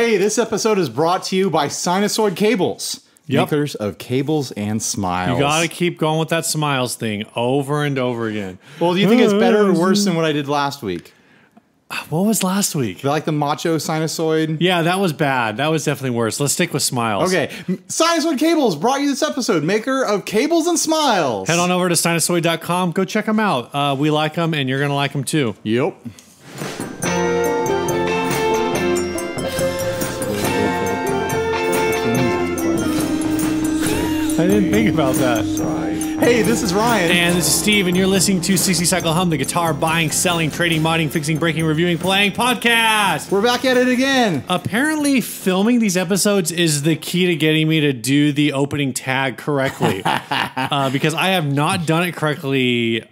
Hey, this episode is brought to you by Sinusoid Cables, makers of cables and smiles. You got to keep going with that smiles thing over and over again. Well, do you think it's better or worse than what I did last week? What was last week? Like the macho sinusoid? Yeah, that was bad. That was definitely worse. Let's stick with smiles. Okay. Sinusoid Cables brought you this episode, maker of cables and smiles. Head on over to sinusoid.com. Go check them out. We like them, and you're going to like them too. Yep. I didn't think about that. Hey, this is Ryan. And this is Steve, and you're listening to 60 Cycle Hum, the guitar buying, selling, trading, modding, fixing, breaking, reviewing, playing podcast. We're back at it again. Apparently, filming these episodes is the key to getting me to do the opening tag correctly. Because I have not done it correctly,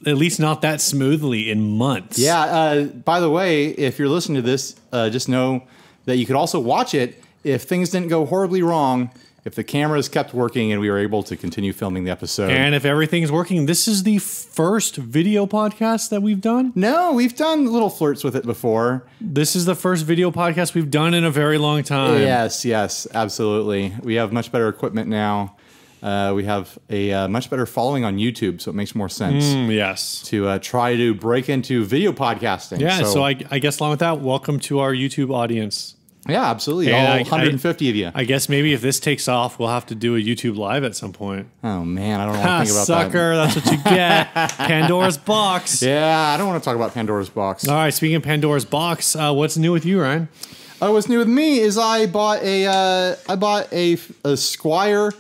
at least not that smoothly, in months. Yeah, by the way, if you're listening to this, just know that you could also watch it if things didn't go horribly wrong. If the cameras kept working and we were able to continue filming the episode. And if everything's working, this is the first video podcast that we've done? No, we've done little flirts with it before. This is the first video podcast we've done in a very long time. Yes, yes, absolutely. We have much better equipment now. We have a much better following on YouTube, so it makes more sense. Yes. To try to break into video podcasting. Yeah, so I guess along with that, welcome to our YouTube audience. Yeah, absolutely. All 150 of you. I guess maybe if this takes off, we'll have to do a YouTube live at some point. Oh, man, I don't want to think about sucker, that. That's what you get. Pandora's box. Yeah, I don't want to talk about Pandora's box. All right, speaking of Pandora's box, what's new with you, Ryan? What's new with me is I bought a Squier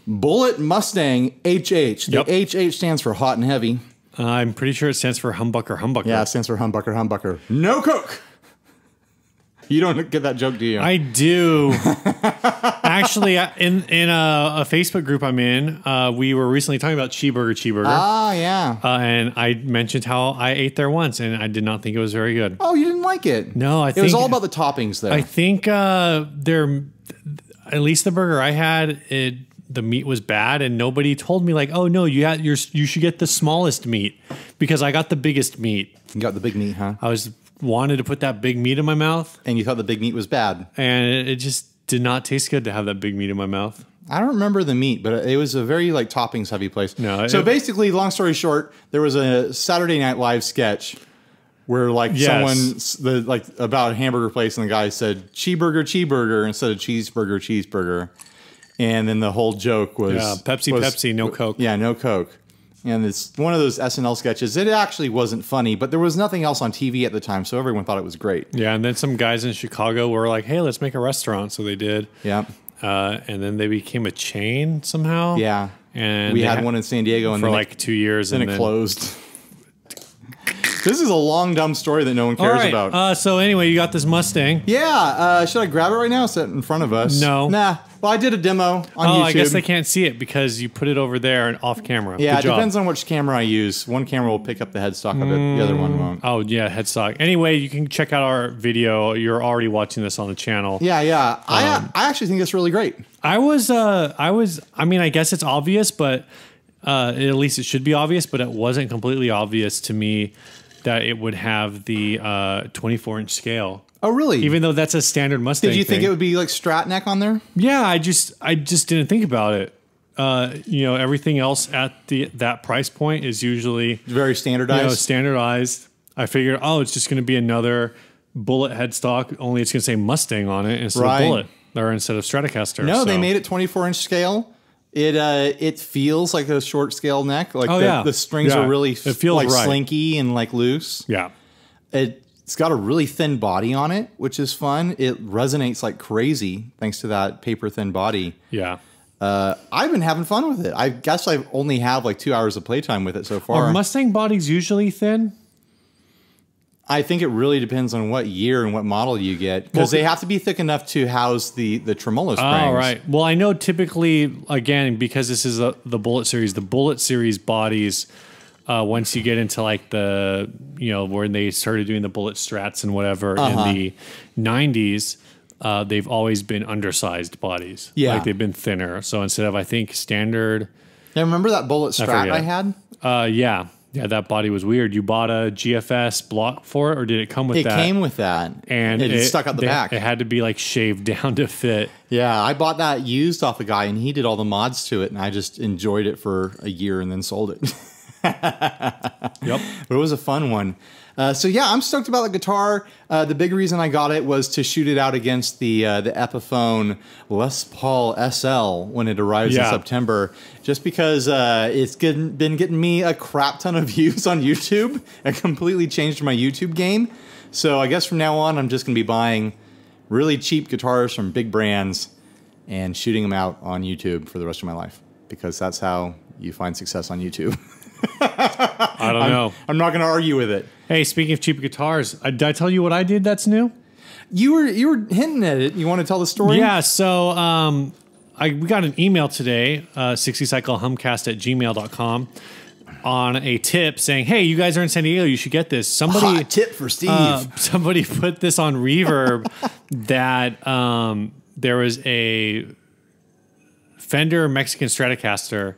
Bullet Mustang HH. The HH stands for hot and heavy. I'm pretty sure it stands for humbucker. Yeah, it stands for humbucker. No coke. You don't get that joke, do you? I do. Actually, in a Facebook group I'm in, we were recently talking about Cheeseburger. Ah, yeah. And I mentioned how I ate there once, and I did not think it was very good. Oh, you didn't like it? No, it was all about the toppings there. I think at least the burger I had, the meat was bad, and nobody told me like, oh no, you should get the smallest meat, because I got the biggest meat. You got the big meat, huh? I wanted to put that big meat in my mouth. And you thought the big meat was bad. And it just did not taste good to have that big meat in my mouth. I don't remember the meat, but it was a very like toppings heavy place. No. So basically, long story short, there was a Saturday Night Live sketch where like someone about a hamburger place, and the guy said cheeseburger instead of cheeseburger. And then the whole joke was Pepsi, no Coke. Yeah, no Coke. And it's one of those SNL sketches. It actually wasn't funny, but there was nothing else on TV at the time, so everyone thought it was great. Yeah, and then some guys in Chicago were like, hey, let's make a restaurant. So they did. Yeah. And then they became a chain somehow. Yeah. And we had one in San Diego for like 2 years. Then it closed. This is a long, dumb story that no one cares about. So anyway, you got this Mustang. Yeah. Should I grab it right now? Set it in front of us? No. Nah. Well, I did a demo on YouTube. I guess they can't see it because you put it over there and off camera. Yeah, it depends on which camera I use. One camera will pick up the headstock of it. The other one won't. Oh, yeah, headstock. Anyway, you can check out our video. You're already watching this on the channel. Yeah. I actually think it's really great. I mean, I guess it's obvious, but at least it should be obvious, but it wasn't completely obvious to me that it would have the 24-inch scale. Oh, really? Even though that's a standard Mustang. Did you think it would be like Strat neck on there? Yeah, I just didn't think about it. Everything else at that price point is usually very standardized. Standardized. I figured, it's just going to be another Bullet headstock, only it's going to say Mustang on it instead of Bullet, or instead of Stratocaster. No, they made it 24-inch scale. It feels like a short scale neck. Like the strings are really it feels like slinky and like loose. Yeah. It's got a really thin body on it, which is fun. It resonates like crazy thanks to that paper thin body. Yeah. I've been having fun with it. I guess I've only have like 2 hours of playtime with it so far. Are Mustang bodies usually thin? I think it really depends on what year and what model you get, because they have to be thick enough to house the tremolo springs. Oh, right. Well, I know typically, again, because this is the Bullet series bodies, once you get into like the, when they started doing the Bullet Strats and whatever in the 90s, they've always been undersized bodies. Yeah. Like they've been thinner. So instead of, I think, standard. Yeah, remember that Bullet Strat I had? Yeah. Yeah, that body was weird. You bought a GFS block for it, or did it come with that? It came with that. And it stuck out the back. It had to be like shaved down to fit. Yeah, I bought that used off a guy, and he did all the mods to it, and I just enjoyed it for a year and then sold it. Yep. But it was a fun one. So yeah, I'm stoked about the guitar. The big reason I got it was to shoot it out against the Epiphone Les Paul SL when it arrives in September. Just because it's been getting me a crap ton of views on YouTube. It completely changed my YouTube game. So I guess from now on, I'm just going to be buying really cheap guitars from big brands and shooting them out on YouTube for the rest of my life. Because that's how you find success on YouTube. I don't know. I'm not going to argue with it. Hey, speaking of cheap guitars, did I tell you what I did that's new? You were hinting at it. You want to tell the story? Yeah, so we got an email today, 60cyclehumcast@gmail.com, on a tip saying, hey, you guys are in San Diego, you should get this. Somebody hot tip for Steve. Somebody put this on Reverb that there was a Fender Mexican Stratocaster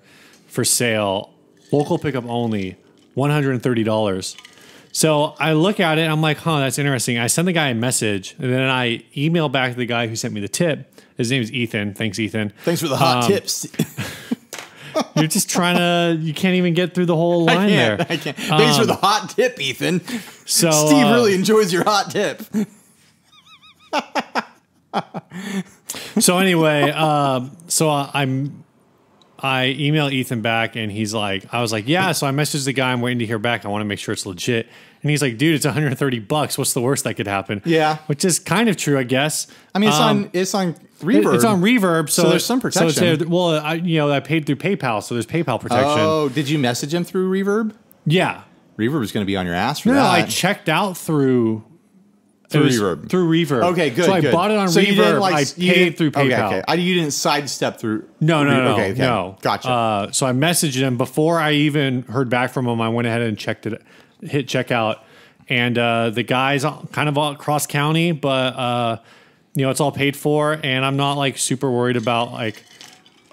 for sale, local pickup only, $130. So I look at it, and I'm like, huh, that's interesting. I send the guy a message, and then I email back to the guy who sent me the tip. His name is Ethan. Thanks, Ethan. Thanks for the hot tips. You're just trying to, you can't even get through the whole line there. I can't. Thanks for the hot tip, Ethan. So Steve really enjoys your hot tip. So anyway, I email Ethan back, and he's like, I was like, yeah. So I messaged the guy. I'm waiting to hear back. I want to make sure it's legit. And he's like, dude, it's $130. What's the worst that could happen? Yeah, which is kind of true, I guess. I mean, it's on Reverb. It's on Reverb, so there's some protection. So I paid through PayPal, so there's PayPal protection. Oh, did you message him through Reverb? Yeah, Reverb is going to be on your ass for that. No, I checked out through Reverb. Through Reverb. Okay, good. So I bought it on Reverb. I paid through PayPal. Okay. You didn't sidestep through. No. No. Gotcha. So I messaged him before I even heard back from him. I went ahead and checked it, hit checkout, and the guy's kind of all cross county, but it's all paid for, and I'm not like super worried about like,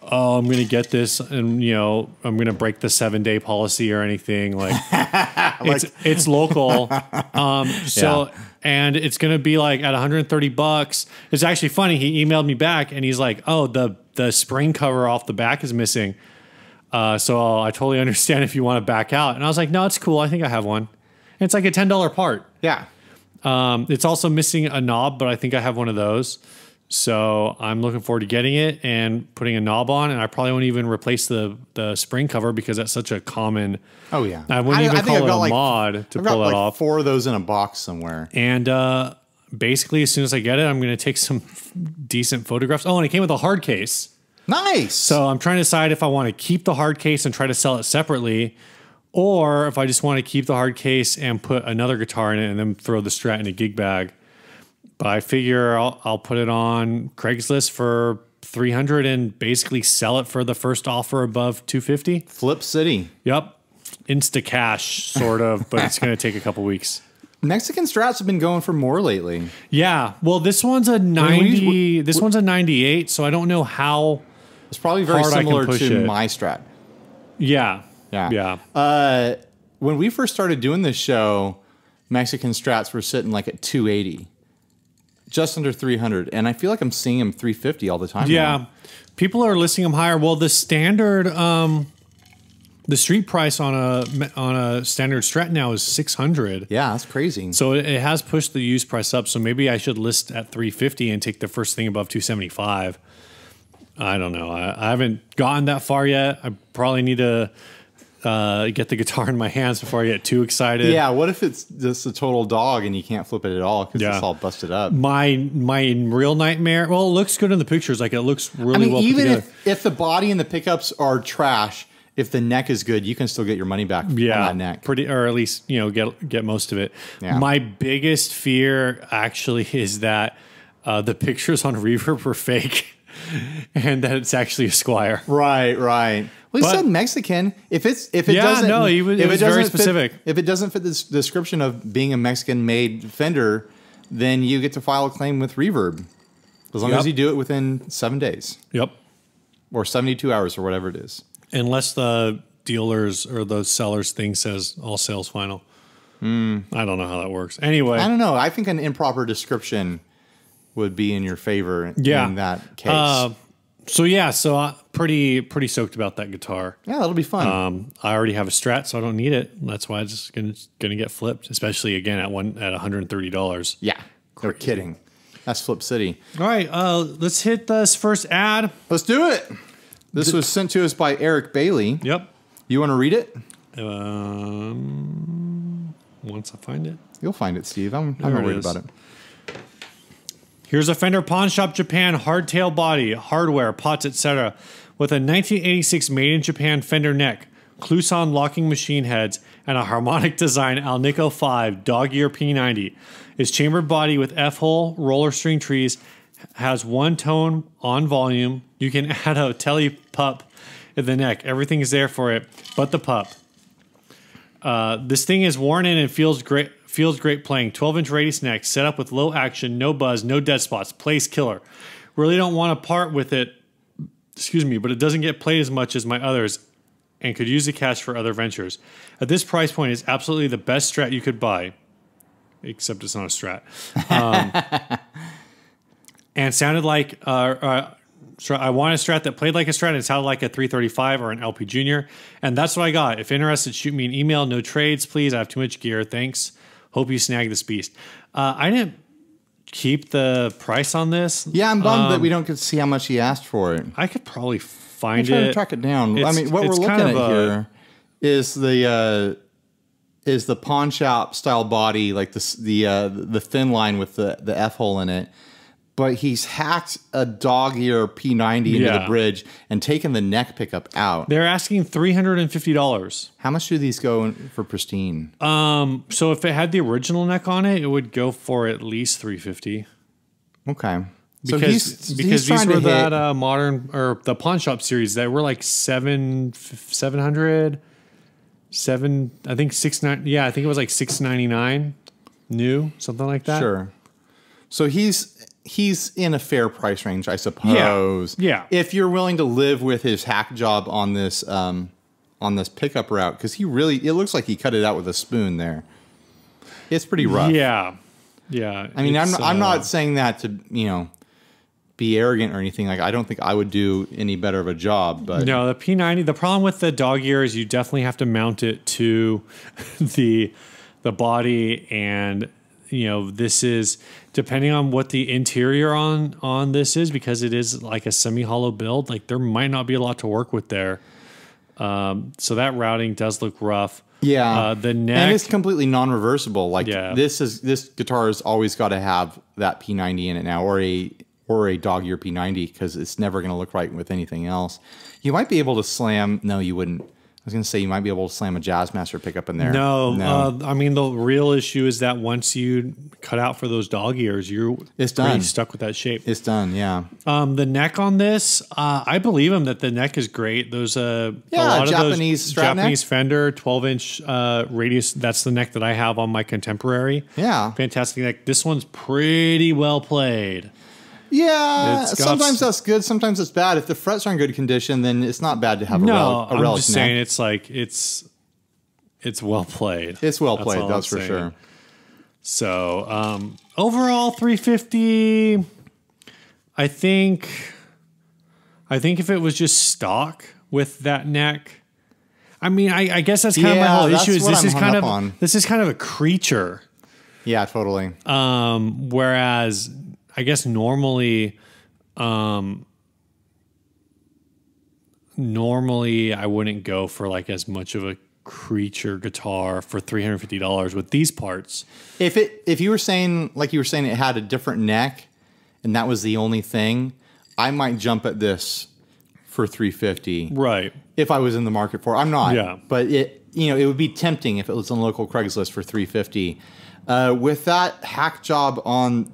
oh, I'm gonna get this, and I'm gonna break the 7-day policy or anything. Like, it's local. And it's going to be like at $130. It's actually funny. He emailed me back, and he's like, oh, the spring cover off the back is missing. So I totally understand if you want to back out. And I was like, no, it's cool. I think I have one. And it's like a $10 part. Yeah. It's also missing a knob, but I think I have one of those. So I'm looking forward to getting it and putting a knob on. And I probably won't even replace the spring cover because that's such a common. Oh yeah, I wouldn't even call it a mod to pull that off. 4 of those in a box somewhere. And basically, as soon as I get it, I'm going to take some decent photographs. Oh, and it came with a hard case. Nice. So I'm trying to decide if I want to keep the hard case and try to sell it separately, or if I just want to keep the hard case and put another guitar in it and then throw the Strat in a gig bag. But I figure I'll put it on Craigslist for $300 and basically sell it for the first offer above $250. Flip City. Yep. Insta cash, sort of, but it's going to take a couple weeks. Mexican Strats have been going for more lately. Yeah. Well, this one's a 90. This one's a 98, so I don't know how. It's probably very similar to my Strat. Yeah. Yeah. When we first started doing this show, Mexican Strats were sitting like at 280. Just under 300, and I feel like I'm seeing them 350 all the time. Yeah, now. People are listing them higher. Well, the standard, the street price on a standard Strat now is 600. Yeah, that's crazy. So it has pushed the used price up. So maybe I should list at 350 and take the first thing above 275. I don't know. I haven't gotten that far yet. I probably need to get the guitar in my hands before I get too excited. Yeah, what if it's just a total dog and you can't flip it at all because it's all busted up? My real nightmare. Well, it looks good in the pictures. Like it looks really well put together. Even if the body and the pickups are trash, if the neck is good, you can still get your money back on that neck. Or at least get most of it. Yeah. My biggest fear actually is that the pictures on Reverb were fake. And that it's actually a Squier. Right. Well, he said Mexican. If it doesn't, no, it was very specific. If it doesn't fit the description of being a Mexican-made Fender, then you get to file a claim with Reverb, as long as you do it within 7 days. Yep. Or 72 hours, or whatever it is. Unless the dealers or the sellers thing says all sales final. I don't know how that works. Anyway, I don't know. I think an improper description would be in your favor in that case. So pretty stoked about that guitar. Yeah, that'll be fun. I already have a Strat, so I don't need it. That's why it's just gonna get flipped, especially again at $130. Yeah, no kidding. That's Flip City. All right, let's hit this first ad. Let's do it. This was sent to us by Eric Bailey. Yep. You want to read it? Once I find it. You'll find it, Steve. I'm not worried about it. Here's a Fender Pawnshop Japan hardtail body, hardware, pots, etc. with a 1986 made in Japan Fender neck, Kluson locking machine heads, and a harmonic design Alnico 5 dog ear P90. Its chambered body with F-hole roller string trees has one tone on volume. You can add a telly pup in the neck. Everything is there for it, but the pup. This thing is worn in and feels great playing. 12-inch radius neck, set up with low action, no buzz, no dead spots. Plays killer. Really don't want to part with it, but it doesn't get played as much as my others and could use the cash for other ventures. At this price point, it's absolutely the best Strat you could buy, except it's not a Strat. And sounded like... I want a Strat that played like a Strat and sounded like a 335 or an LP Junior. And that's what I got. If interested, shoot me an email. No trades, please. I have too much gear. Thanks. Hope you snag this beast. I didn't keep the price on this. Yeah, I'm bummed that we don't get to see how much he asked for it. I could probably find I'm trying to track it down. I mean, what we're looking at here is the pawn shop style body, like the thin line with the F hole in it. But he's hacked a dog ear P90 into the bridge and taken the neck pickup out. They're asking $350. How much do these go for pristine? So if it had the original neck on it, it would go for at least $350. Okay. Because these were that modern or the pawn shop series that were like 700, I think 690. Yeah, I think it was like $699 new, something like that. Sure. So he's in a fair price range, I suppose. Yeah. If you're willing to live with his hack job on this pickup route, because it looks like he cut it out with a spoon there. It's pretty rough. Yeah. Yeah. I mean, I'm not saying that to, be arrogant or anything. Like, I don't think I would do any better of a job, but no, the P90, the problem with the dog ear is you definitely have to mount it to the body, and this is depending on what the interior on this is, because it is like a semi-hollow build. Like, there might not be a lot to work with there. So that routing does look rough. Yeah, the neck, and it's completely non-reversible. Like, this guitar has always got to have that P90 in it now, or a dog ear P90, because it's never going to look right with anything else. You might be able to slam. No, you wouldn't. I was going to say you might be able to slam a Jazzmaster pickup in there. No. I mean, the real issue is that once you cut out for those dog ears, it's pretty stuck with that shape. It's done, yeah. The neck on this, I believe him that the neck is great. There's a lot Japanese of those Japanese Fender 12-inch radius. That's the neck that I have on my Contemporary. Yeah. Fantastic neck. This one's pretty well played. Yeah, sometimes that's good, sometimes it's bad. If the frets are in good condition, then it's not bad to have a relic neck. I'm just saying it's like it's well played. It's well played, that's for sure. So overall, $350. I think if it was just stock with that neck, I mean, I guess that's kind of my whole issue. Is this is kind of a creature. Yeah, totally. Whereas I guess normally I wouldn't go for like as much of a creature guitar for $350 with these parts. If you were saying, like you were saying, it had a different neck and that was the only thing, I might jump at this for $350. Right. If I was in the market for it. I'm not. Yeah. But it would be tempting if it was on local Craigslist for $350. With that hack job on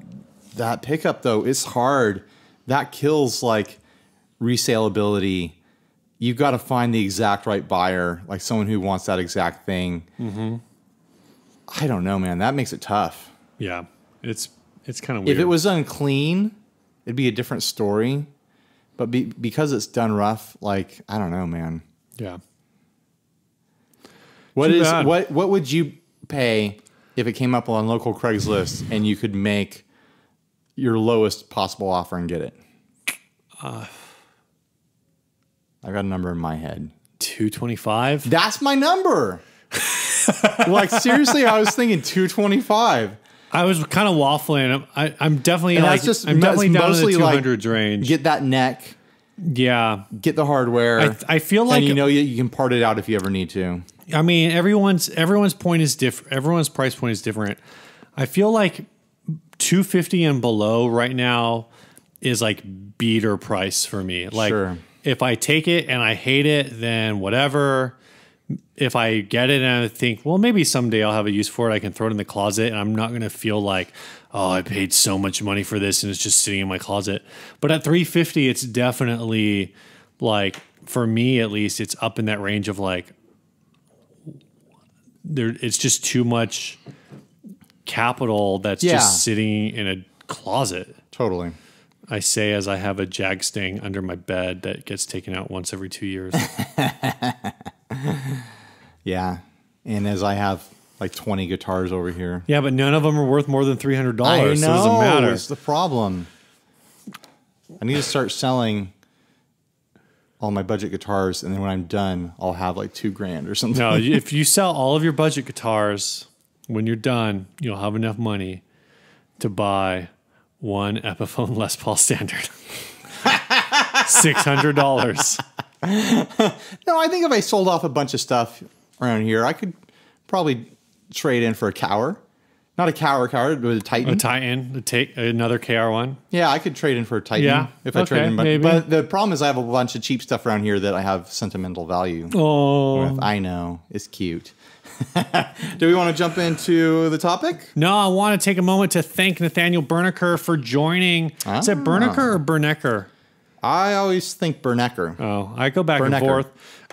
that pickup, though, it's hard. That kills like resaleability. You've got to find the exact right buyer, like someone who wants that exact thing. Mm-hmm. I don't know, man. That makes it tough. Yeah, it's kind of weird. If it was unclean, it'd be a different story. But because it's done rough, like, I don't know, man. Yeah. What would you pay if it came up on local Craigslist and you could make your lowest possible offer and get it? I got a number in my head. $225. That's my number. Like, seriously, I was thinking $225. I was kind of waffling. I'm definitely And like, that's just I'm definitely down in the mostly 200s range. Get that neck, Yeah. get the hardware. I feel like, and you know you can part it out if you ever need to. I mean, everyone's point is different. Everyone's price point is different. I feel like 250 and below right now is like beater price for me. Like, Sure. if I take it and I hate it, then whatever. If I get it and I think, well, maybe someday I'll have a use for it, I can throw it in the closet and I'm not going to feel like, oh, I paid so much money for this and it's just sitting in my closet. But at $350, it's definitely like, for me at least, it's up in that range of like, it's just too much capital that's just sitting in a closet. Totally. I say as I have a Jag Stang under my bed that gets taken out once every 2 years. Yeah. And as I have like 20 guitars over here. Yeah, but none of them are worth more than $300. I know. So it doesn't matter. It's the problem. I need to start selling all my budget guitars, and then when I'm done, I'll have like $2,000 or something. No, if you sell all of your budget guitars, when you're done, you'll have enough money to buy one Epiphone Les Paul Standard. $600. No, I think if I sold off a bunch of stuff around here, I could probably trade in for a Cower. Not a Cower, but a Titan. A Titan, another KR1. Yeah, I could trade in for a Titan. Yeah, if I trade in. maybe. But the problem is I have a bunch of cheap stuff around here that I have sentimental value. Oh. With. I know. It's cute. Do we want to jump into the topic? No, I want to take a moment to thank Nathaniel Bernecker for joining. Is it Bernecker or Bernecker? I always think Bernecker. Oh, I go back and forth.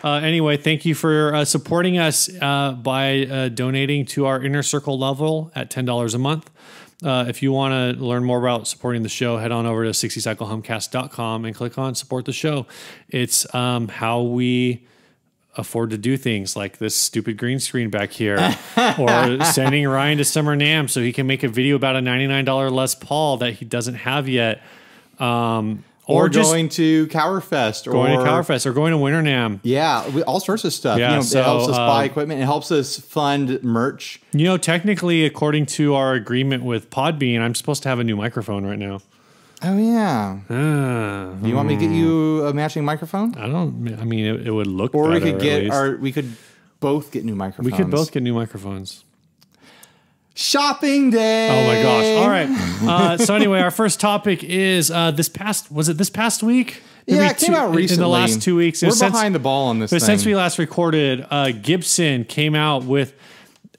Anyway, thank you for supporting us by donating to our Inner Circle level at $10 a month. If you want to learn more about supporting the show, head on over to 60cyclehumcast.com and click on support the show. It's how we afford to do things like this stupid green screen back here, or sending Ryan to Summer NAMM so he can make a video about a $99 Les Paul that he doesn't have yet. Or going to Cowerfest. Or going to Winter NAMM. Yeah, all sorts of stuff. Yeah, it helps us buy equipment. It helps us fund merch. You know, technically, according to our agreement with Podbean, I'm supposed to have a new microphone right now. Oh, yeah. Do you want me to get you a matching microphone? I mean, it would look better. Or we could both get new microphones. We could both get new microphones. Shopping day. Oh my gosh. All right. So anyway, our first topic is this past week? Yeah, it came out recently. In the last 2 weeks. We're behind the ball on this thing. Since we last recorded, Gibson came out with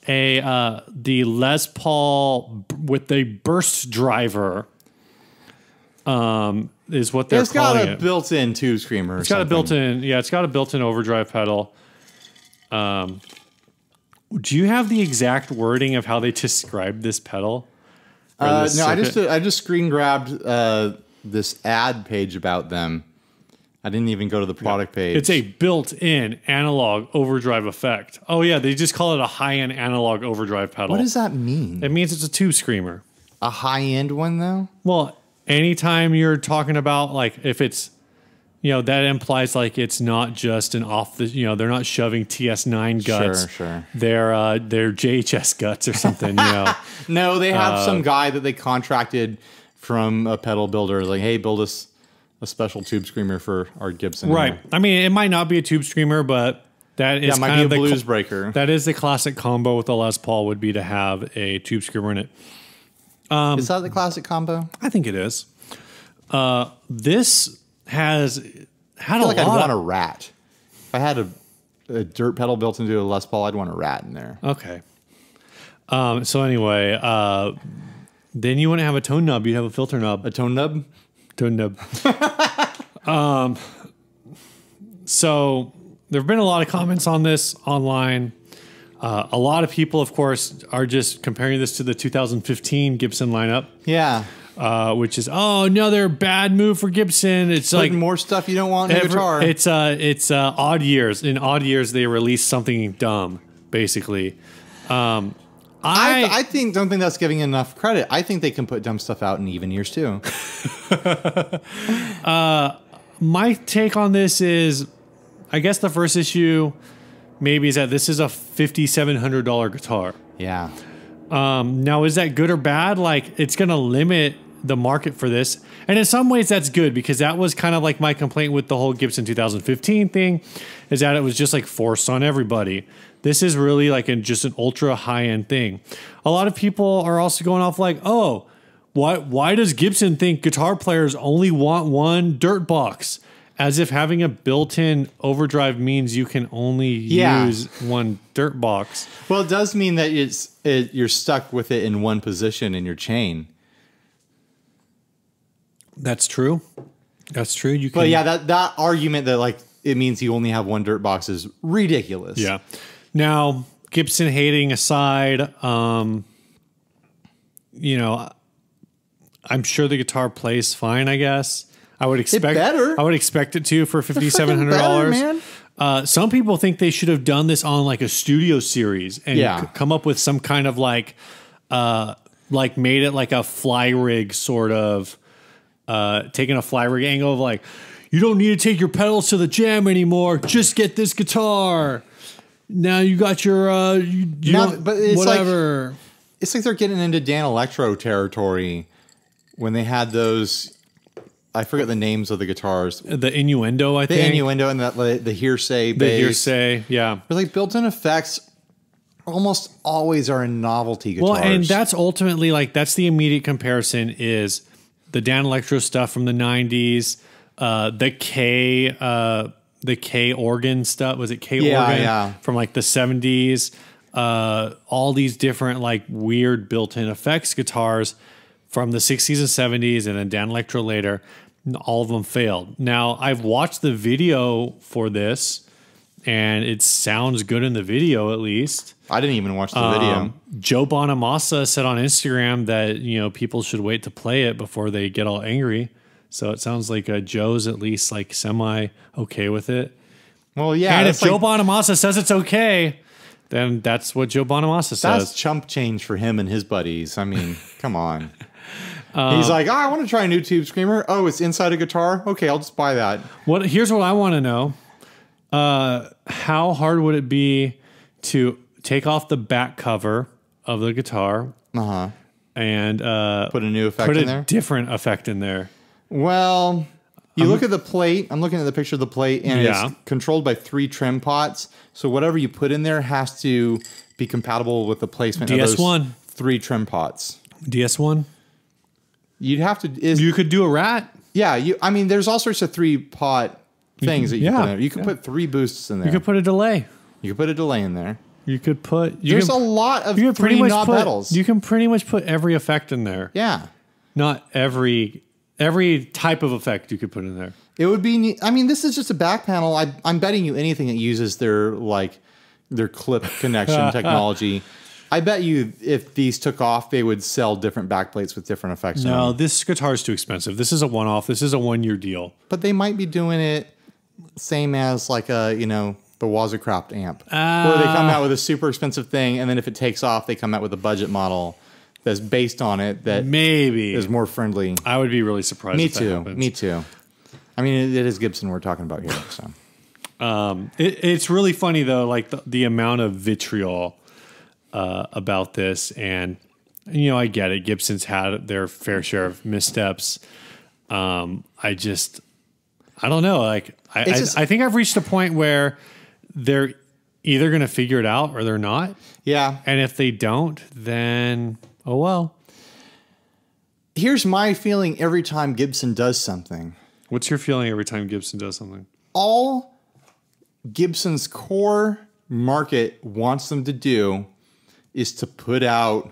the Les Paul with the Burstdriver. Is what they're calling it. It's got a built-in tube screamer. It's got a built-in overdrive pedal. Do you have the exact wording of how they described this pedal? No, I just screen grabbed this ad page about them. I didn't even go to the product page. It's a built-in analog overdrive effect. Oh yeah, they just call it a high-end analog overdrive pedal. What does that mean? It means it's a tube screamer. A high-end one though? Well, anytime you're talking about like if it's that implies like it's not just an they're not shoving TS9 guts. Sure. They're JHS guts or something, No, they have some guy that they contracted from a pedal builder. Like, hey, build us a special tube screamer for our Gibson. Right. I mean, it might not be a tube screamer, but that is might kind of be a blues breaker. That is the classic combo with a Les Paul would be to have a tube screamer in it. Is that the classic combo? I think it is. This has had I feel like I'd want a rat. If I had a dirt pedal built into a Les Paul, I'd want a rat in there. Okay. So anyway, then you wouldn't have a tone nub. You'd have a filter nub. A tone nub? Tone nub. So there have been a lot of comments on this online. A lot of people, of course, are just comparing this to the 2015 Gibson lineup. Yeah. Which is another bad move for Gibson. It's putting like more stuff you don't want in a guitar. It's odd years. In odd years, they release something dumb. basically. I don't think that's giving enough credit. I think they can put dumb stuff out in even years too. My take on this is, I guess the first issue maybe is that this is a $5,700 guitar. Yeah. Now, is that good or bad? Like, it's going to limit the market for this. And in some ways that's good, because that was kind of like my complaint with the whole Gibson 2015 thing, is that it was just like forced on everybody. This is really like just an ultra high-end thing. A lot of people are also going off like, oh, why does Gibson think guitar players only want one dirt box? As if having a built-in overdrive means you can only use one dirt box. Well, it does mean that you're stuck with it in one position in your chain. That's true. That's true. You can, but yeah, that argument that like it means you only have one dirt box is ridiculous. Yeah. Now, Gibson hating aside, you know, I'm sure the guitar plays fine, I guess. I would expect it better. I would expect it to for $5,700. Some people think they should have done this on like a studio series and come up with some kind of like made it like a fly rig sort of, taking a fly rig angle of like, you don't need to take your pedals to the jam anymore. Just get this guitar. Now you got your but it's whatever. It's like they're getting into Dan Electro territory when they had those. I forget the names of the guitars. The Innuendo, I think. The Innuendo and the Hearsay bass. The Hearsay, yeah. But like built-in effects almost always are in novelty guitars. Well, and that's ultimately like, that's the immediate comparison is the Dan Electro stuff from the 90s, the K organ stuff. Was it K organ? Yeah. From like the 70s. All these different like weird built-in effects guitars from the 60s and 70s, and then Dan Electro later. All of them failed. Now, I've watched the video for this, and it sounds good in the video, at least. I didn't even watch the video. Joe Bonamassa said on Instagram that, you know, people should wait to play it before they get all angry. So it sounds like Joe's at least like semi okay with it. Well, yeah. And if Joe Bonamassa says it's okay, then that's what Joe Bonamassa says. That's chump change for him and his buddies. I mean, come on. He's like, I want to try a new Tube Screamer. Oh, it's inside a guitar? Okay, I'll just buy that. Here's what I want to know. How hard would it be to take off the back cover of the guitar and put a new effect in there? Put a different effect in there. Well, you look at the plate. I'm looking at the picture of the plate, and it's controlled by 3 trim pots. So whatever you put in there has to be compatible with the placement of those 3 trim pots. DS1? You'd have to. You could do a rat. Yeah, I mean, there's all sorts of 3-pot things that you can put in there. You could put 3 boosts in there. You could put a delay. You could put a delay in there. You could put. There's a lot of 3-knob pedals. You can pretty much put every effect in there. Yeah. Not every type of effect you could put in there. It would be. I mean, this is just a back panel. I'm betting you anything that uses their clip connection technology. I bet you if these took off, they would sell different backplates with different effects. No, this guitar is too expensive. This is a one-off. This is a 1-year deal. But they might be doing it same as like the Wazacraft amp, where they come out with a super expensive thing, and then if it takes off, they come out with a budget model that's based on it that maybe is more friendly. I would be really surprised. Me too. Me too. I mean, it is Gibson we're talking about here. So, it's really funny though, like the amount of vitriol about this, and you know, I get it. Gibson's had their fair share of missteps. I don't know. Like I think I've reached a point where they're either going to figure it out or they're not. Yeah. And if they don't, then oh well. Here's my feeling every time Gibson does something. What's your feeling every time Gibson does something? All Gibson's core market wants them to do is to put out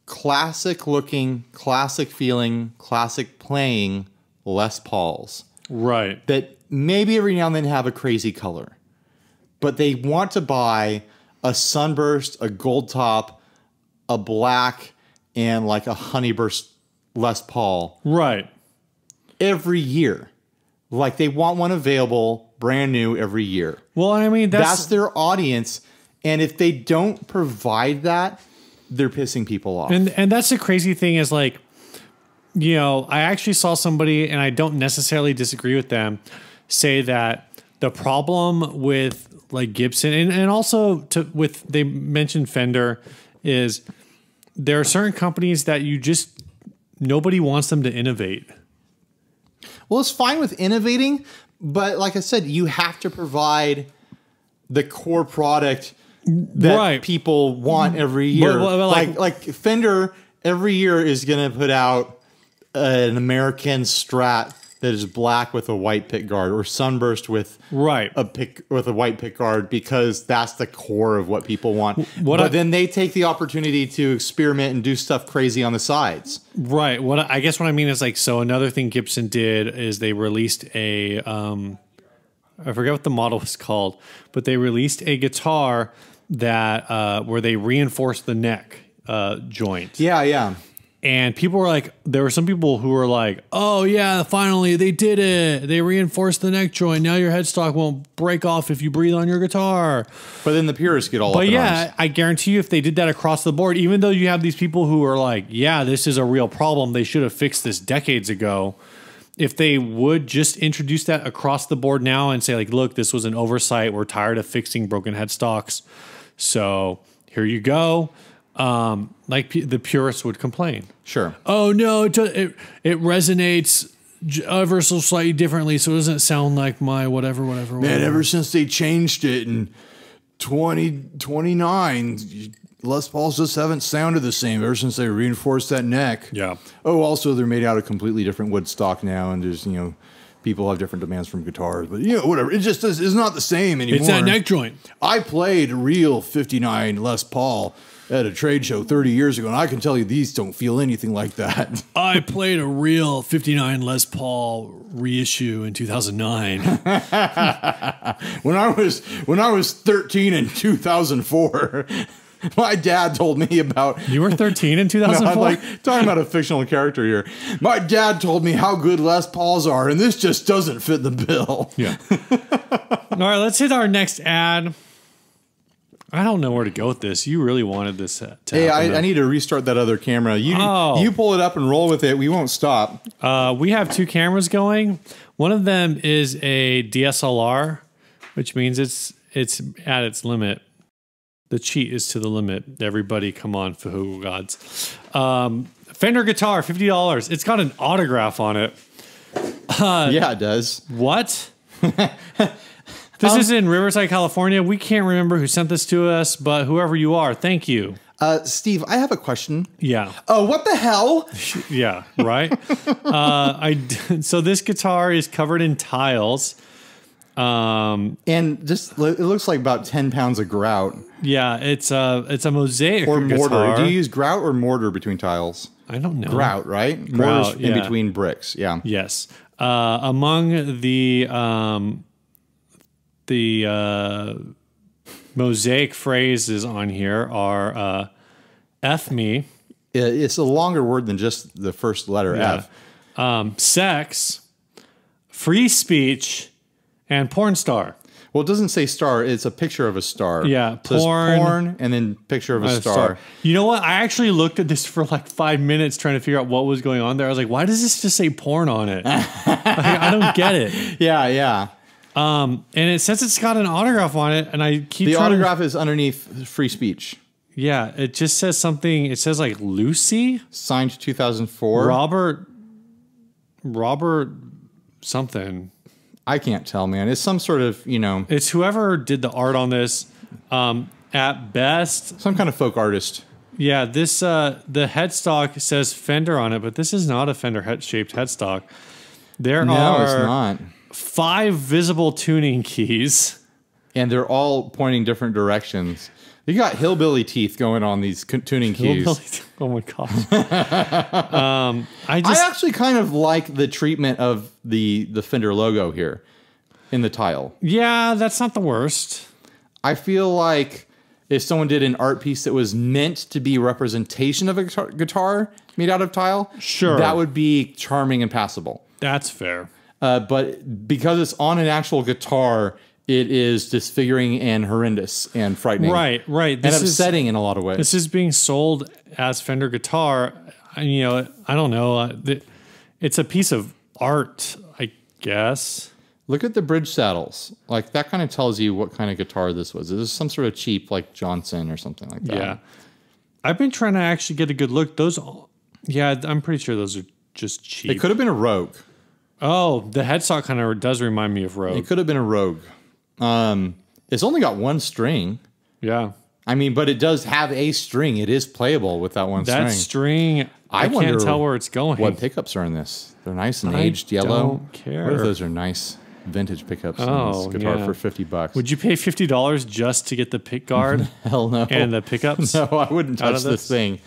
classic looking, classic feeling, classic playing Les Pauls. Right. That maybe every now and then have a crazy color. But they want to buy a sunburst, a gold top, a black, and like a honeyburst Les Paul. Right. Every year. Like they want one available, brand new every year. Well, I mean, that's their audience. And if they don't provide that, they're pissing people off. And that's the crazy thing is like, you know, I actually saw somebody, and I don't necessarily disagree with them, say that the problem with like Gibson and also they mentioned Fender is there are certain companies that nobody wants them to innovate. Well, it's fine with innovating, but like I said, you have to provide the core product that people want every year. Like Fender every year is going to put out an American Strat that is black with a white pick guard, or Sunburst with a white pick guard, because that's the core of what people want. But then they take the opportunity to experiment and do stuff crazy on the sides. Right. I guess what I mean is like, so another thing Gibson did is they released a I forget what the model was called, but they released a guitar that where they reinforced the neck joint. Yeah, yeah. And people were like, there were some people who were like, oh yeah, finally they did it. They reinforced the neck joint. Now your headstock won't break off if you breathe on your guitar. But then the purists get all up in arms. I guarantee you if they did that across the board, even though you have these people who are like, yeah, this is a real problem, they should have fixed this decades ago. If they would just introduce that across the board now and say like, look, this was an oversight. We're tired of fixing broken headstocks. So here you go. Like the purists would complain. Sure. Oh no, it resonates ever so slightly differently, so it doesn't sound like my whatever. Man, ever since they changed it in 2029, Les Pauls just haven't sounded the same ever since they reinforced that neck. Yeah. Oh, also they're made out of completely different wood stock now, and there's people have different demands from guitars, but whatever. It just is not the same anymore. It's that neck joint. I played a real 59 Les Paul at a trade show 30 years ago, and I can tell you these don't feel anything like that. I played a real 59 Les Paul reissue in 2009. When I was 13 in 2004, my dad told me about... You were 13 in 2004? No, I'm like talking about a fictional character here. My dad told me how good Les Pauls are, and this just doesn't fit the bill. Yeah. All right, let's hit our next ad. I don't know where to go with this. You really wanted this to Hey, I need to restart that other camera. You pull it up and roll with it. We won't stop. We have two cameras going. One of them is a DSLR, which means it's at its limit. The cheat is to the limit. Everybody, come on, Fahoo gods. Fender guitar, $50. It's got an autograph on it. Yeah, it does. What? This is in Riverside, California. We can't remember who sent this to us, but whoever you are, thank you. Steve, I have a question. Yeah. Oh, what the hell? Yeah, right? So this guitar is covered in tiles. And just it looks like about 10 pounds of grout. Yeah, it's a mosaic or mortar. Guitar. Do you use grout or mortar between tiles? I don't know. Grout, right? Grout, Mortar's in between bricks. Yeah. Yes. Among the mosaic phrases on here are F me. It's a longer word than just the first letter F. Sex, free speech, and porn star. Well, it doesn't say star. It's a picture of a star. Yeah, it says porn, and then picture of a star. You know what? I actually looked at this for like 5 minutes trying to figure out what was going on there. I was like, why does this just say porn on it? I don't get it. Yeah, yeah. And it says it's got an autograph on it, and I keep the autograph is underneath free speech. Yeah, it just says something. It says like Lucy, signed 2004. Robert something. I can't tell, man. It's some sort of, It's whoever did the art on this. At best, some kind of folk artist. Yeah, this the headstock says Fender on it, but this is not a Fender shaped headstock. It's not. 5 visible tuning keys, and they're all pointing different directions. You got hillbilly teeth going on these tuning keys. Oh my gosh! I actually kind of like the treatment of the Fender logo here in the tile. Yeah, that's not the worst. I feel like if someone did an art piece that was meant to be a representation of a guitar made out of tile, sure, that would be charming and passable. That's fair. But because it's on an actual guitar, it is disfiguring and horrendous and frightening. Right. And upsetting in a lot of ways. This is being sold as Fender guitar. You know, I don't know. It's a piece of art, I guess. Look at the bridge saddles. Like, that kind of tells you what kind of guitar this was. This is some sort of cheap, like, Johnson or something like that. Yeah. I've been trying to actually get a good look. Those, yeah, I'm pretty sure those are just cheap. It could have been a Rogue. Oh, the headstock kind of does remind me of Rogue. It could have been a Rogue. It's only got one string. Yeah. I mean, but it does have a string. It is playable with that one string. That string, I can't tell where it's going. What pickups are in this? They're nice and aged yellow. I don't care. What if those are nice vintage pickups on this guitar for $50? Would you pay $50 just to get the pick guard? Hell no. And the pickups? No, I wouldn't touch this thing.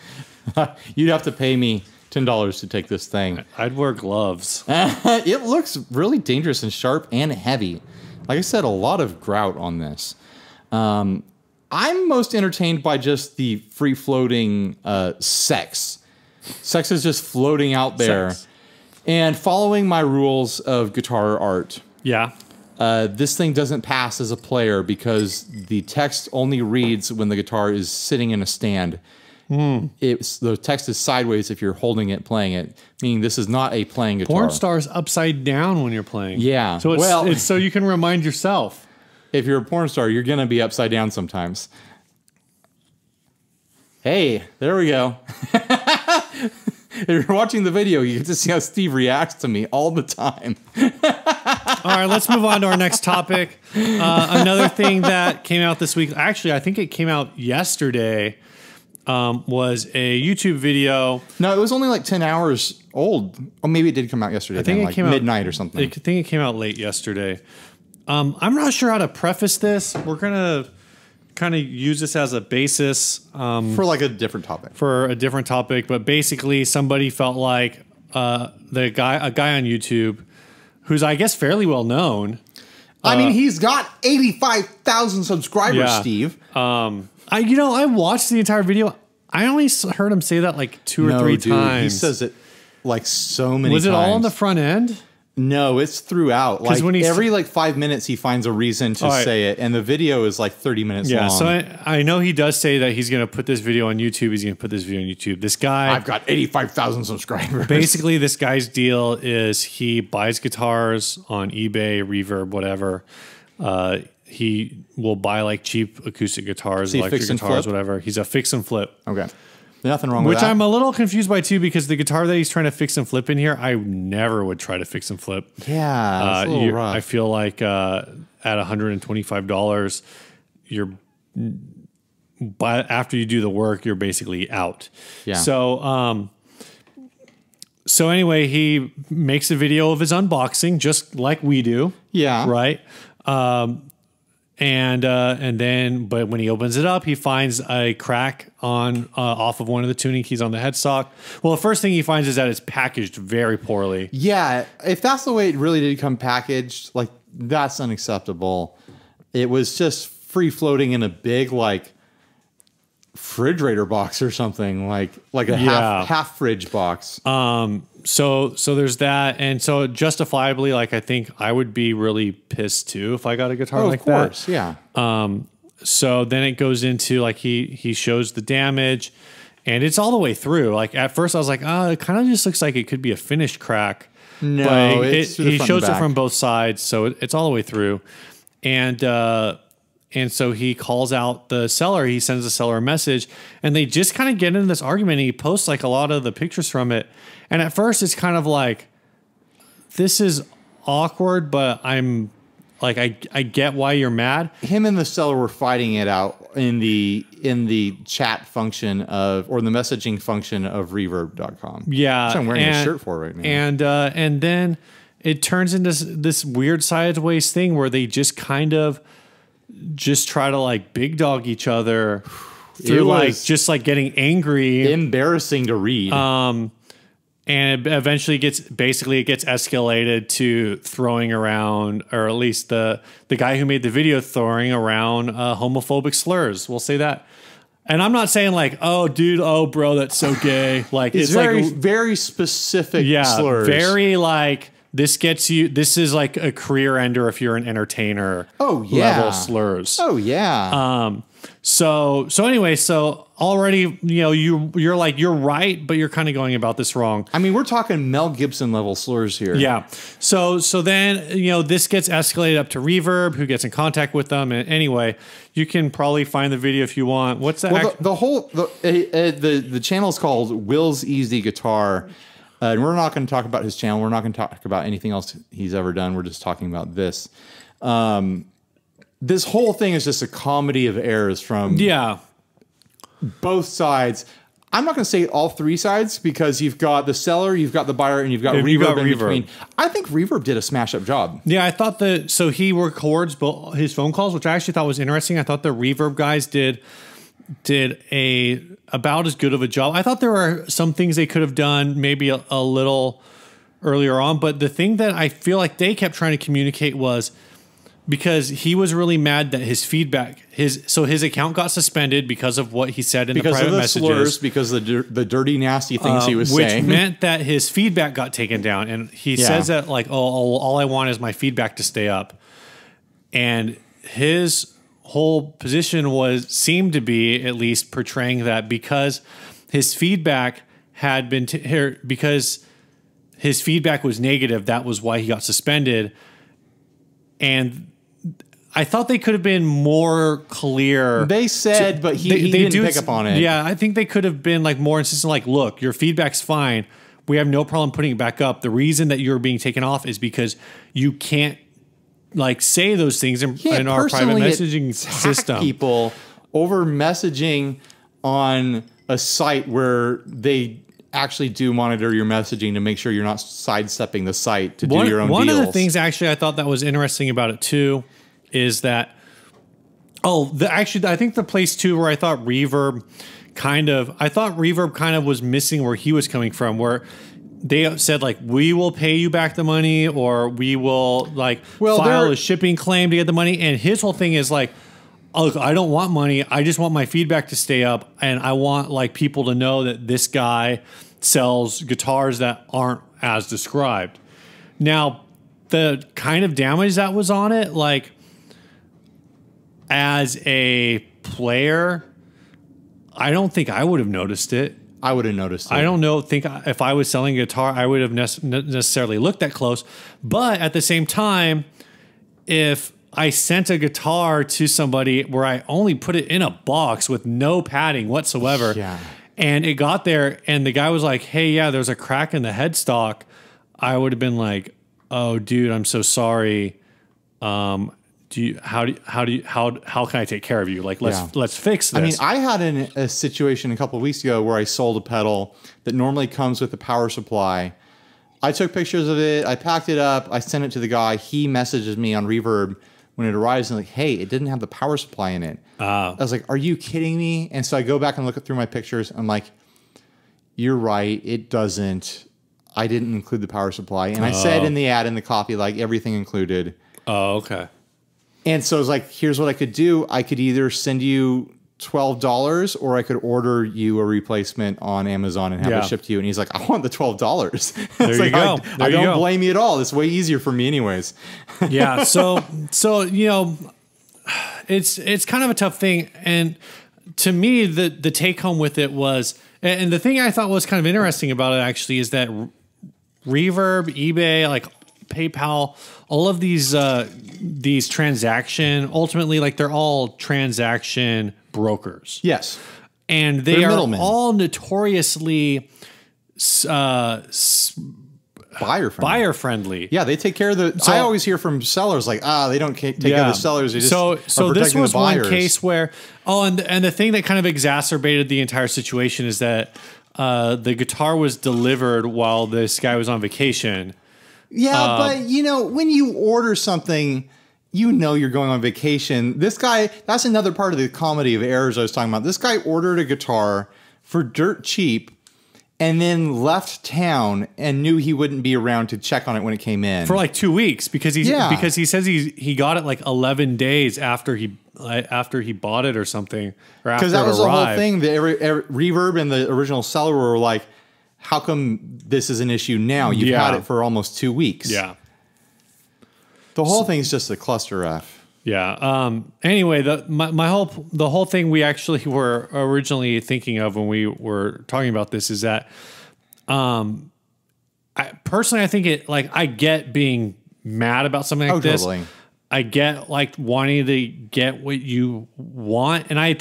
You'd have to pay me $10 to take this thing. I'd wear gloves. It looks really dangerous and sharp and heavy. Like I said, a lot of grout on this. I'm most entertained by just the free-floating sex. Sex is just floating out there. And following my rules of guitar art. Yeah. This thing doesn't pass as a player because the text only reads when the guitar is sitting in a stand. The text is sideways if you're holding it, playing it, meaning this is not a playing guitar. Porn star's upside down when you're playing. Yeah. So it's so you can remind yourself. If you're a porn star, you're going to be upside down sometimes. Hey, there we go. If you're watching the video, you get to see how Steve reacts to me all the time. All right, let's move on to our next topic. Another thing that came out this week, actually, I think it came out yesterday, was a YouTube video. No, it was only like 10 hours old. Oh, maybe it did come out yesterday. I think it came midnight out, or something. I think it came out late yesterday. I'm not sure how to preface this. We're going to kind of use this as a basis. For like a different topic. For a different topic. But basically, somebody felt like a guy on YouTube, who's, I guess, fairly well known. I mean, he's got 85,000 subscribers, yeah. Steve. I watched the entire video. I only heard him say that like two or three times. He says it like so many times. Was it all on the front end? No, it's throughout. Like when every like 5 minutes, he finds a reason to say it, and the video is like 30 minutes long. Yeah, so I know he does say that he's going to put this video on YouTube. He's going to put this video on YouTube. This guy, I've got 85,000 subscribers. Basically, this guy's deal is he buys guitars on eBay, Reverb, whatever. He will buy like cheap acoustic guitars, electric guitars, whatever. He's a fix and flip. Okay. Nothing wrong with that. Which I'm a little confused by too, because the guitar that he's trying to fix and flip in here, I never would try to fix and flip. Yeah, it's a little rough. I feel like at $125, after you do the work, you're basically out. Yeah. So anyway, he makes a video of his unboxing, just like we do. Yeah. Right. And then, but when he opens it up, he finds a crack off of one of the tuning keys on the headstock. Well, the first thing he finds is that it's packaged very poorly. Yeah, if that's the way it really did come packaged, like that's unacceptable. It was just free floating in a big like refrigerator box or something, like a half fridge box. So there's that, and so justifiably, like I think I would be really pissed too if I got a guitar like that. Of course, yeah. So then it goes into like he shows the damage, and it's all the way through. Like at first I was like, it kind of just looks like it could be a finished crack. No, he shows it from both sides, so it's all the way through, and so he calls out the seller. He sends the seller a message, and they just kind of get into this argument. And he posts like a lot of the pictures from it. And at first, it's kind of like, this is awkward, but I'm like, I get why you're mad. Him and the seller were fighting it out in the chat function or the messaging function of Reverb.com. Yeah, which I'm wearing a shirt for right now. And then it turns into this weird sideways thing where they just kind of just try to like big dog each other through like just like getting angry, embarrassing to read. And it eventually gets escalated to throwing around, or at least the guy who made the video throwing around homophobic slurs. We'll say that. And I'm not saying like, oh dude, oh bro, that's so gay. Like it's very, very specific slurs. Very like this gets you. This is like a career ender if you're an entertainer. Oh yeah, level slurs. Oh yeah. So anyway, so already you're like you're right, but you're kind of going about this wrong. I mean, we're talking Mel Gibson level slurs here. Yeah. So then this gets escalated up to Reverb, who gets in contact with them. And anyway, you can probably find the video if you want. What's that? Well, the channel is called Will's Easy Guitar. And we're not going to talk about his channel. We're not going to talk about anything else he's ever done. We're just talking about this. This whole thing is just a comedy of errors from both sides. I'm not going to say all three sides because you've got the seller, you've got the buyer, and you've got Reverb in between. I think Reverb did a smash-up job. Yeah, I thought so he records his phone calls, which I actually thought was interesting. I thought the Reverb guys did about as good of a job. I thought there were some things they could have done maybe a little earlier on, but the thing that I feel like they kept trying to communicate was because he was really mad that his feedback, his account got suspended because of what he said in the private messages. Slurs, because of the dirty, nasty things he was saying. Which meant that his feedback got taken down. And he says that like, all I want is my feedback to stay up. And his whole position seemed to be at least portraying that because his feedback had been because his feedback was negative, that was why he got suspended. And I thought they could have been more clear. They said, but he didn't pick up on it. Yeah, I think they could have been like more insistent, like, look, your feedback's fine. We have no problem putting it back up. The reason that you're being taken off is because you can't like say those things in our private messaging system. People over messaging on a site where they actually do monitor your messaging to make sure you're not sidestepping the site to do your own deals. One of the things actually I thought that was interesting about it too is that I think the place too where I thought Reverb kind of was missing where he was coming from, where they said like, we will pay you back the money, or we will like file a shipping claim to get the money. And his whole thing is like, look, I don't want money. I just want my feedback to stay up. And I want like people to know that this guy sells guitars that aren't as described. Now, the kind of damage that was on it, like as a player, I don't think I would have noticed it. I would have noticed it. I don't think if I was selling a guitar, I would have necessarily looked that close. But at the same time, if I sent a guitar to somebody where I only put it in a box with no padding whatsoever, and it got there and the guy was like, hey, yeah, there's a crack in the headstock, I would have been like, oh, dude, I'm so sorry. How can I take care of you? Like, let's fix this. I mean, I had a situation a couple of weeks ago where I sold a pedal that normally comes with a power supply. I took pictures of it. I packed it up. I sent it to the guy. He messages me on Reverb when it arrives and like, hey, it didn't have the power supply in it. I was like, are you kidding me? And so I go back and look through my pictures. I'm like, you're right. It doesn't. I didn't include the power supply. And I said in the ad, in the copy, like everything included. Oh, okay. And so I was like, here's what I could do. I could either send you $12 or I could order you a replacement on Amazon and have it shipped to you. And he's like, I want the $12. There you go. I don't blame you at all. It's way easier for me anyways. Yeah. So, it's kind of a tough thing. And to me, the take home with it was, and the thing I thought was kind of interesting about it actually is that Reverb, eBay, like PayPal, all of these transaction, ultimately, like they're all transaction brokers. Yes. And they are all notoriously buyer friendly. Yeah, they take care of the. So, I always hear from sellers like, they don't take care of the sellers. They just so this was one case where and the thing that kind of exacerbated the entire situation is that the guitar was delivered while this guy was on vacation. Yeah, but when you order something, you're going on vacation. This guy, that's another part of the comedy of errors I was talking about. This guy ordered a guitar for dirt cheap and then left town and knew he wouldn't be around to check on it when it came in. For like 2 weeks because he says he got it like 11 days after he bought it or something. Because that was the whole thing. The Reverb and the original seller were like, how come this is an issue now? You've had it for almost 2 weeks. Yeah. The whole thing is just a cluster F. Yeah. Anyway, the whole thing we actually were originally thinking of when we were talking about this is that, I think I get being mad about something like this. Totally. I get like wanting to get what you want. And I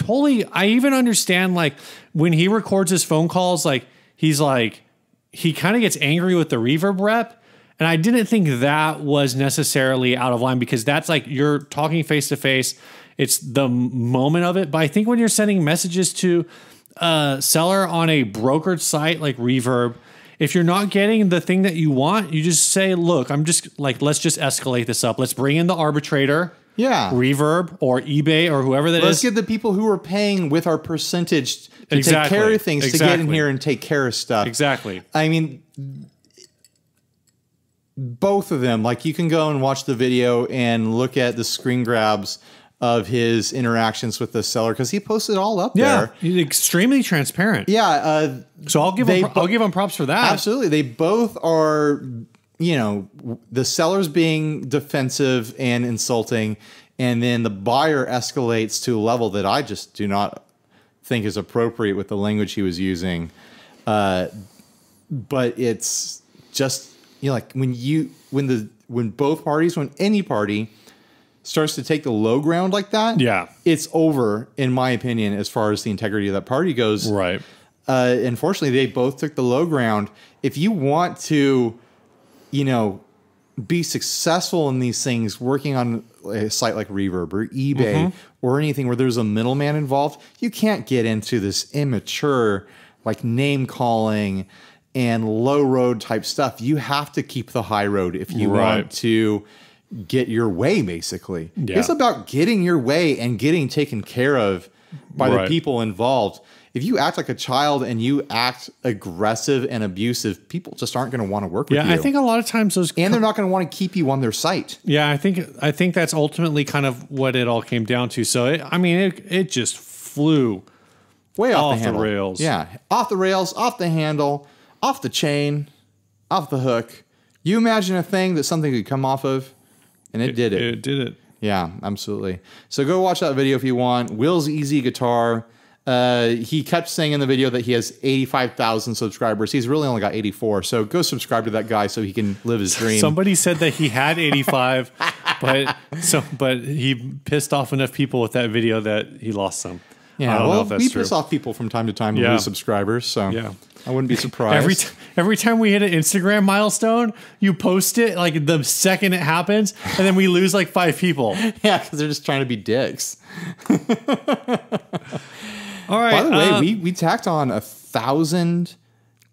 even understand like when he records his phone calls, like he kind of gets angry with the reverb rep. And I didn't think that was necessarily out of line because that's like you're talking face to face. It's the moment of it. But I think when you're sending messages to a seller on a brokered site like Reverb, if you're not getting the thing that you want, you just say, look, let's just escalate this up. Let's bring in the arbitrator. Yeah. Reverb or eBay or whoever that is. Let's get the people who are paying with our percentage to take care of things to get in here and take care of stuff. Exactly. I mean, both of them, like you can go and watch the video and look at the screen grabs of his interactions with the seller because he posted it all up there. He's extremely transparent. Yeah. So I'll give him props for that. Absolutely. They both are, the seller's being defensive and insulting, and then the buyer escalates to a level that I just do not think is appropriate with the language he was using. But it's just, like when any party starts to take the low ground like that, it's over, in my opinion, as far as the integrity of that party goes. Right. Unfortunately, they both took the low ground. If you want to, be successful in these things, working on a site like Reverb or eBay or anything where there's a middleman involved, you can't get into this immature, like name calling and low road type stuff. You have to keep the high road if you want to get your way, basically. Yeah. It's about getting your way and getting taken care of by the people involved. If you act like a child and you act aggressive and abusive, people just aren't going to want to work with you. Yeah, I think a lot of times and they're not going to want to keep you on their site. Yeah, I think that's ultimately kind of what it all came down to. So, it just flew way off the rails. Yeah, off the rails, off the handle, off the chain, off the hook. You imagine a thing that something could come off of, and it did it. It did it. Yeah, absolutely. So go watch that video if you want. Will's Easy Guitar. He kept saying in the video that he has 85,000 subscribers. He's really only got 84. So go subscribe to that guy so he can live his dream. Somebody said that he had 85, but he pissed off enough people with that video that he lost some. Yeah, I don't know if that's true. We piss off people from time to time who lose subscribers. So I wouldn't be surprised. Every time we hit an Instagram milestone, you post it like the second it happens, and then we lose like 5 people. Yeah, because they're just trying to be dicks. All right. By the way, we tacked on 1,000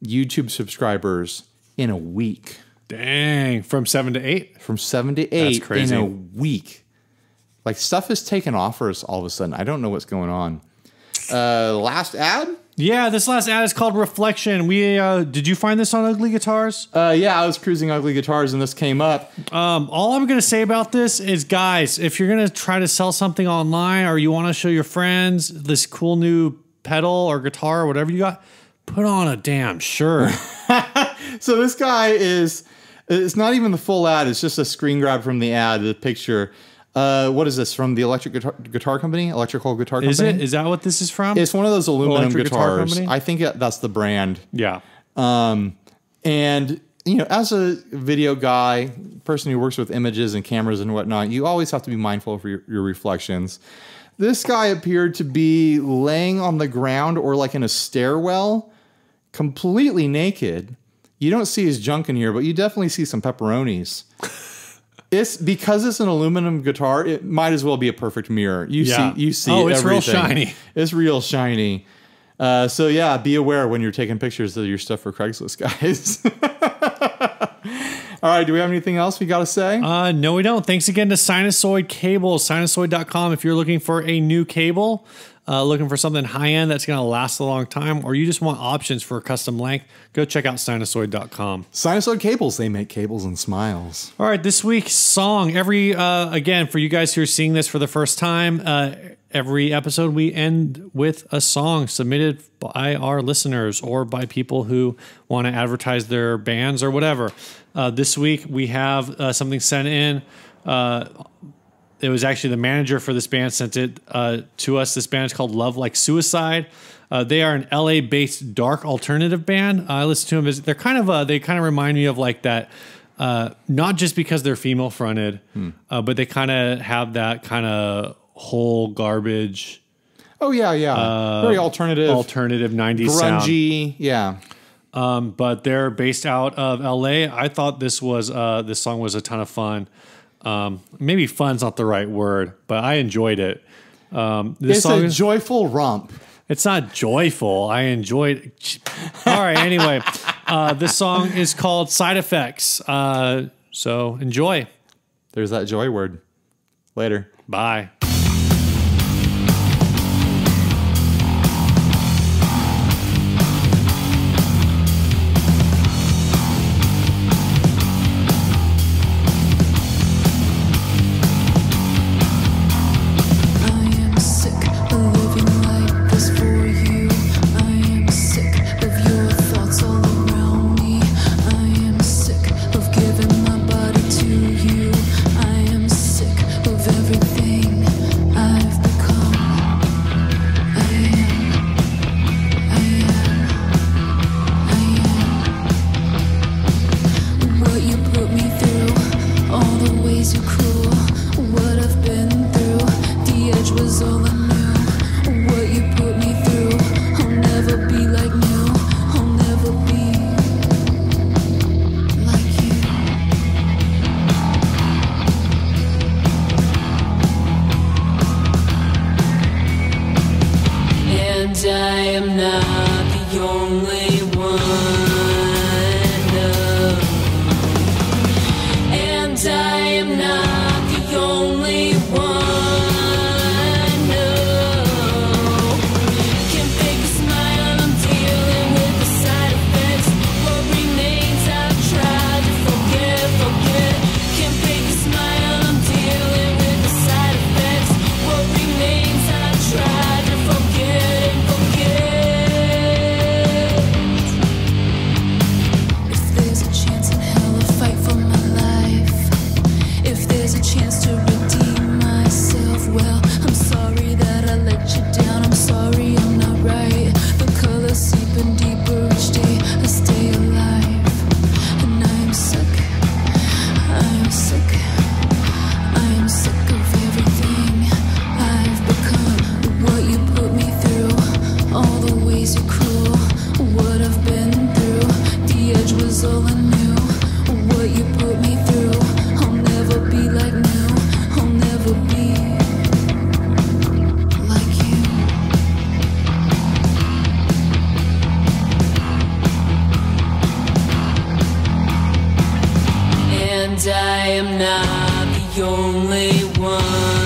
YouTube subscribers in a week. Dang, from 7 to 8? From 7 to 8 That's crazy. In a week. Like stuff is taking off for us all of a sudden. I don't know what's going on. Last ad? Yeah, this last ad is called Reflection. Did you find this on Ugly Guitars? Yeah, I was cruising Ugly Guitars and this came up. All I'm going to say about this is, guys, if you're going to try to sell something online or you want to show your friends this cool new pedal or guitar or whatever you got, put on a damn shirt. So this guy it's not even the full ad. It's just a screen grab from the ad, the picture. What is this from the electrical guitar company? Is it? Is that what this is from? It's one of those aluminum guitars. I think that's the brand. Yeah. And as a video guy, person who works with images and cameras and whatnot, you always have to be mindful of your reflections. This guy appeared to be laying on the ground or like in a stairwell, completely naked. You don't see his junk in here, but you definitely see some pepperonis. It's because it's an aluminum guitar. It might as well be a perfect mirror. You see. Oh, it's everything. real shiny. It's real shiny. So yeah, be aware when you're taking pictures of your stuff for Craigslist, guys. All right, do we have anything else we got to say? No, we don't. Thanks again to Sinusoid Cables, sinusoid.com. If you're looking for a new cable, looking for something high-end that's going to last a long time, or you just want options for a custom length, go check out sinusoid.com. Sinusoid Cables, they make cables and smiles. All right, this week's song, again, for you guys who are seeing this for the first time, every episode we end with a song submitted by our listeners or by people who want to advertise their bands or whatever. This week we have something sent in. It was actually the manager for this band sent it to us. This band is called Love Like Suicide. They are an LA-based dark alternative band. I listen to them. They're kind of they kind of remind me of like that. Not just because they're female fronted, but they kind of have that kind of whole garbage. Oh yeah. Very alternative 90s grungy sound. Yeah. But they're based out of LA. I thought this song was a ton of fun. Maybe fun's not the right word, but I enjoyed it. It's a joyful romp. It's not joyful. I enjoyed it. All right. Anyway, this song is called Side Effects. So enjoy. There's that joy word. Later. Bye. I am not the only one.